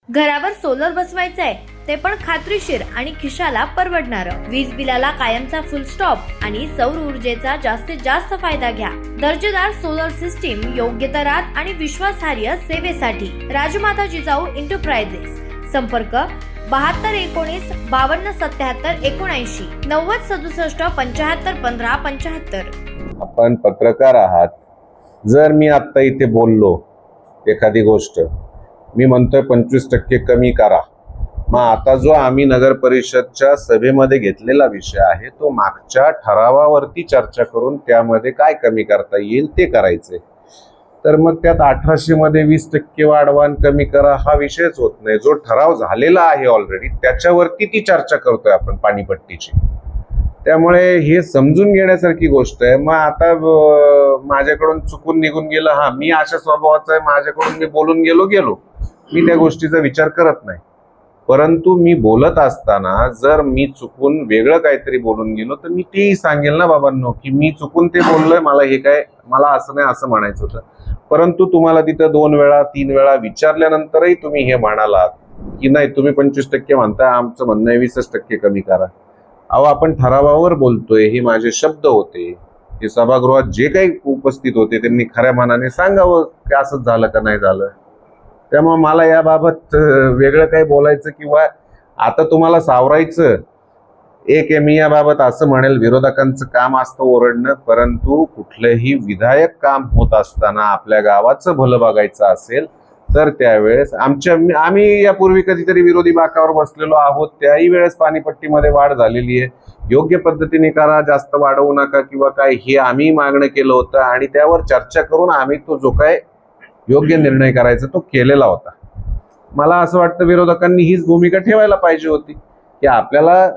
घरावर सोलर बसवायचंय ते पण खात्रीशीर आणि खिशाला परवडणारं. वीज बिलाला कायमचा फुल स्टॉप आणि सौर ऊर्जेचा जास्तीत जास्त फायदा घ्या. दर्जेदार सोलर सिस्टीम योग्य दरात आणि विश्वासार्ह सेवेसाठी राजमाता जिजाऊ एंटरप्राइजेस. संपर्क 7219 5277 79 90 67 75 15 75. आपण पत्रकार आहात. जर मी आता इथे बोललो एखादी गोष्ट, मी म्हणतोय 25% कमी करा, मग आता जो आम्ही नगर परिषदच्या सभेमध्ये घेतलेला विषय आहे तो मागच्या ठरावावरती चर्चा करून त्यामध्ये काय कमी करता येईल ते करायचंय. तर मग त्यात 1800 मध्ये 20% वाढवा आणि कमी करा हा विषयच होत नाही. जो ठराव झालेला आहे ऑलरेडी त्याच्यावरती ती चर्चा करतोय आपण पाणीपट्टीची. त्यामुळे हे समजून घेण्यासारखी गोष्ट आहे. मग आता माझ्याकडून चुकून निघून गेलं, हा मी अशा स्वभावाचा आहे, माझ्याकडून मी बोलून गेलो, मी त्या गोष्टीचा विचार करत नाही. परंतु मी बोलत असताना जर मी चुकून वेगळं काहीतरी बोलून गेलो तर मी तेही सांगेल ना बाबांनो की मी चुकून ते बोललोय, मला असं नाही असं म्हणायचं होतं. परंतु तुम्हाला तिथं 2 वेळा 3 वेळा विचारल्यानंतरही तुम्ही हे म्हणालात की नाही तुम्ही 25% म्हणताय, आमचं म्हणणं आहे 20% कमी करा. अहो आपण ठरावावर बोलतोय, हे माझे शब्द होते. हे सभागृहात जे काही उपस्थित होते त्यांनी खऱ्या मनाने सांगावं की असंच झालं का नाही झालं. त्यामुळे मला याबाबत वेगळं काही बोलायचं किंवा आता तुम्हाला सावरायचं एक आहे. मी याबाबत असं म्हणेल, विरोधकांचं काम असतं ओरडणं, परंतु कुठलंही विधायक काम होत असताना आपल्या गावाचं भलं बघायचं असेल तर त्यावेळेस आम्ही यापूर्वी कधीतरी विरोधी बाकावर बसलेलो आहोत. त्याही वेळेस पाणीपट्टीमध्ये वाढ झालेली आहे. योग्य पद्धतीने करा, जास्त वाढवू नका किंवा काय, हे आम्ही मागणं केलं होतं आणि त्यावर चर्चा करून आम्ही तो जो काय योग्य निर्णय करायचा तो केलेला होता. मला असं वाटतं विरोधकांनी हीच भूमिका ठेवायला पाहिजे होती की आपल्याला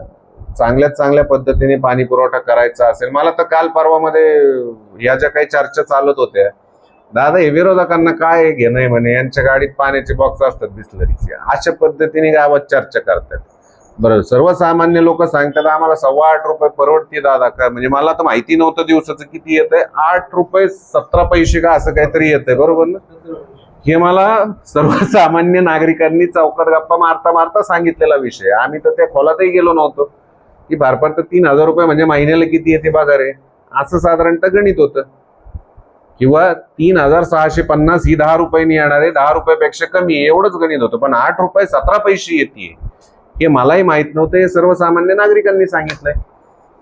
चांगल्यात चांगल्या पद्धतीने पाणी पुरवठा करायचा असेल. मला तर काल परवामध्ये या ज्या काही चर्चा चालत होत्या, दादा हे विरोधकांना काय घेणं आहे म्हणे, यांच्या गाडीत पाण्याचे बॉक्स असतात बिस्लरीचे, अशा पद्धतीने गावात चर्चा करतात. बरं, सर्वसामान्य लोक सांगतात आम्हाला 8.25 रुपये परवडते दादा. काय म्हणजे मला तर माहिती नव्हतं दिवसाचं किती येत आहे. 8 रुपये 17 पैसे का असं काहीतरी येत आहे, बरोबर ना. हे मला सर्वसामान्य नागरिकांनी चौकात गप्पा मारता मारता सांगितलेला विषय. आम्ही तर त्या खोलातही गेलो नव्हतो की भारपार तर 3000 रुपये म्हणजे महिन्याला किती येते बघा रे, असं साधारणतः गणित होतं. किंवा 3650 ही 10 रुपयांनी येणार आहे, 10 रुपयापेक्षा कमी एवढंच गणित होतं. पण 8 रुपये 17 पैसे येते हे मलाही माहित नव्हतं, हे सर्वसामान्य नागरिकांनी सांगितलंय.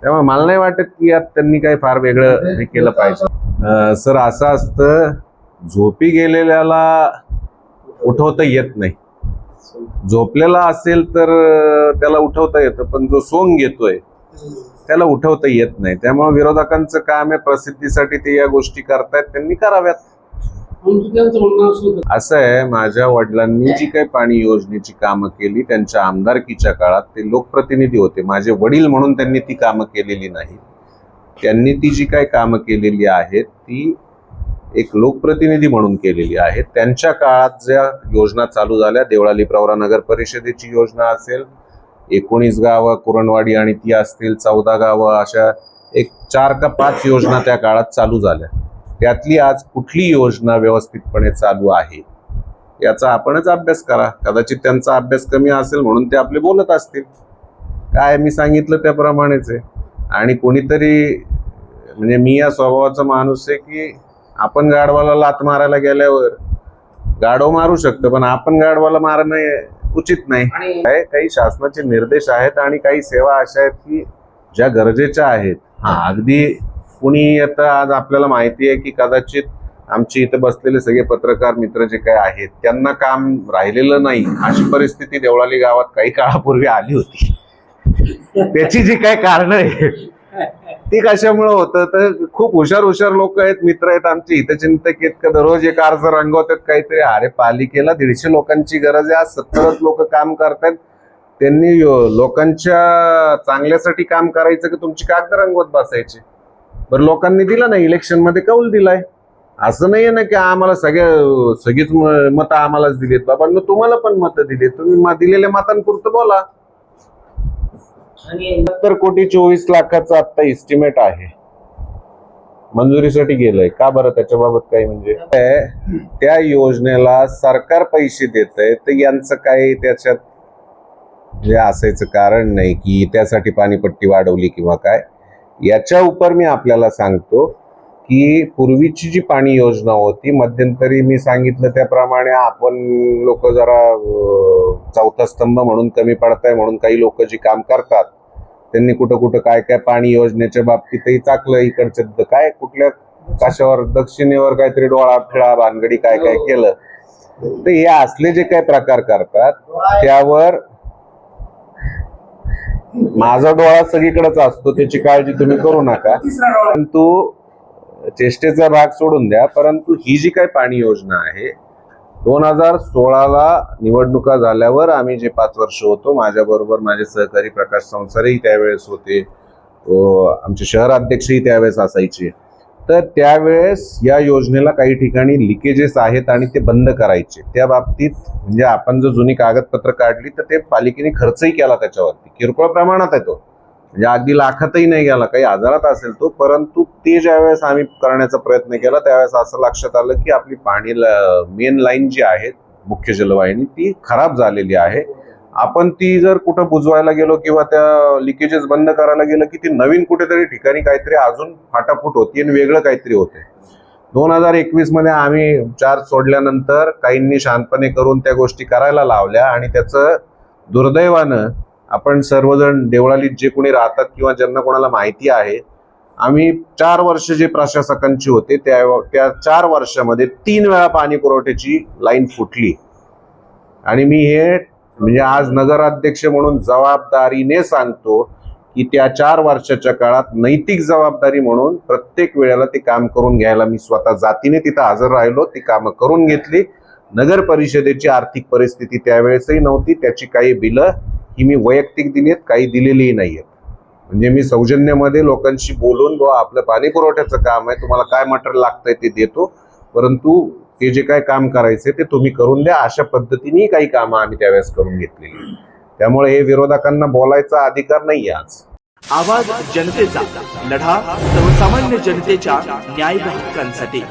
त्यामुळे मला नाही वाटत की यात त्यांनी काही फार वेगळं हे केलं पाहिजे. सर असं असतं, झोपी गेलेल्याला उठवता येत नाही. झोपलेला असेल तर त्याला उठवता येतं, पण जो सोंग घेतोय त्याला उठवता येत नाही. त्यामुळे विरोधकांचं काम आहे, प्रसिद्धीसाठी ते या गोष्टी करतायत, त्यांनी कराव्यात. असं आहे, माझ्या वडिलांनी जी काही पाणी योजनेची कामं केली त्यांच्या आमदारकीच्या काळात, ते लोकप्रतिनिधी होते. माझे वडील म्हणून त्यांनी ती कामं केलेली नाही. त्यांनी ती जी काही कामं केलेली आहेत ती एक लोकप्रतिनिधी म्हणून केलेली आहेत. त्यांच्या काळात ज्या योजना चालू झाल्या, देवळाली प्रवरा नगर परिषदेची योजना असेल, 19 गावं कुरणवाडी आणि ती असतील, 14 गावं, अशा एक 4 का 5 योजना त्या काळात चालू झाल्या. त्यातली आज कुठली योजना व्यवस्थितपणे चालू आहे याचा आपणच अभ्यास करा. कदाचित त्यांचा अभ्यास कमी असेल म्हणून ते आपले बोलत असतील. काय मी सांगितलं त्याप्रमाणेच आहे. आणि कोणीतरी म्हणजे मी या स्वभावाचा माणूस आहे की आपण गाढवाला लात मारायला गेल्यावर गाढव मारू शकतो, पण आपण गाढवाला मारणं उचित नाही. काही शासनाचे निर्देश आहेत आणि काही सेवा अशा आहेत की ज्या गरजेच्या आहेत. अगदी कुणी येतं, आज आपल्याला माहिती आहे की कदाचित आमची इथं बसलेले सगळे पत्रकार मित्र जे काही आहेत त्यांना काम राहिलेलं नाही, अशी परिस्थिती देवळाली गावात काही काळापूर्वी आली होती. त्याची जी काही कारण आहे ती कशामुळे होतं तर खूप हुशार लोक आहेत, मित्र आहेत आमचे हितचिंतक आहेत का दररोज एक अर्ज रंगवतात काहीतरी. अरे पालिकेला 150 लोकांची गरज आहे, आज 70 लोक काम करतात. त्यांनी लोकांच्या चांगल्यासाठी काम करायचं की तुमची कागद रंगवत बसायची. बरं, लोकांनी दिला नाही, इलेक्शन मध्ये कौल दिलाय. असं नाहीये ना की आम्हाला सगळीच मतं आम्हालाच दिलीत. बाबांनो तुम्हाला पण मतं दिली, तुम्ही दिलेल्या मतांपुरतं बोला. 70 कोटी 24 लाखाचा आता इस्टिमेट आहे. मंजुरीसाठी गेलंय का बरं? त्याच्याबाबत काही म्हणजे त्या योजनेला सरकार पैसे देतंय तर यांचं काही त्याच्यात जे असायचं कारण नाही की त्यासाठी पाणीपट्टी वाढवली किंवा काय. याच्या उपर मी आपल्याला सांगतो की पूर्वीची जी पाणी योजना होती, मध्यंतरी मी सांगितलं त्याप्रमाणे आपण लोक जरा चौथा स्तंभ म्हणून कमी पडताय म्हणून काही लोक जी काम करतात त्यांनी कुठं कुठं काय काय पाणी योजनेच्या बाबतीतही चाकलं इकडचं काय कुठल्या काशावर दक्षिणेवर काहीतरी डोळा फिळा भानगडी काय काय केलं. तर हे असले जे काही प्रकार करतात त्यावर माझा डोळा सगळीकडेच असतो, त्याची काळजी तुम्ही करू नका. परंतु चेष्टेचा भाग सोडून द्या. परंतु ही जी काही पाणी योजना आहे 2016ला निवडणुका झाल्यावर आम्ही जे 5 वर्ष होतो, माझ्याबरोबर माझे सहकारी प्रकाश संसारही त्यावेळेस होते, आमचे शहर अध्यक्षही त्यावेळेस असायचे. तर त्यावेळेस या योजनेला काही ठिकाणी लिकेजेस आहेत आणि ते बंद करायचे. त्या बाबतीत म्हणजे आपण जर जुनी कागदपत्र काढली तर ते पालिकेने खर्चही केला त्याच्यावरती, किरकोळ प्रमाणात आहे तो, म्हणजे अगदी लाखातही नाही गेला, काही हजारात असेल तो. परंतु ते ज्यावेळेस आम्ही करण्याचा प्रयत्न केला त्यावेळेस असं लक्षात आलं की आपली पाणी मेन लाईन जी आहे मुख्य जलवाहिनी ती खराब झालेली आहे. आपण ती जर कुठं बुजवायला गेलो किंवा त्या लिकेजेस बंद करायला गेलं की ती नवीन कुठेतरी ठिकाणी काहीतरी अजून फाटाफूट होती आणि वेगळं काहीतरी होते. 2021 मध्ये आम्ही चार्ज सोडल्यानंतर काहींनी शांतपणे करून त्या गोष्टी करायला लावल्या आणि त्याचं दुर्दैवानं आपण सर्वजण देवळालीत जे कोणी राहतात किंवा ज्यांना कोणाला माहिती आहे, आम्ही 4 वर्ष जे प्रशासकांची होते त्या 4 वर्षामध्ये 3 वेळा पाणी पुरवठ्याची लाईन फुटली. आणि मी हे म्हणजे आज नगराध्यक्ष म्हणून जबाबदारीने सांगतो की त्या 4 वर्षाच्या काळात नैतिक जबाबदारी म्हणून प्रत्येक वेळेला ते काम करून घ्यायला मी स्वतः जातीने तिथं हजर राहिलो, ती कामं करून घेतली. नगर परिषदेची आर्थिक परिस्थिती त्यावेळेसही नव्हती, त्याची काही बिलं ही मी वैयक्तिक दिली आहेत, काही दिलेलीही नाहीयेत. म्हणजे मी सौजन्यामध्ये लोकांशी बोलून आपलं पाणी पुरवठ्याचं काम आहे, तुम्हाला काय मटेरियल लागतंय ते देतो, परंतु ते जे काय काम करायचे ते तुम्ही करून द्या, अशा पद्धतीने काही कामं आम्ही त्यावेळेस करून घेतलेली. त्यामुळे हे विरोधकांना बोलायचा अधिकार नाही आज. आवाज जनतेचा, लढा सर्वसामान्य जनतेच्या न्याय हक्कांसाठी.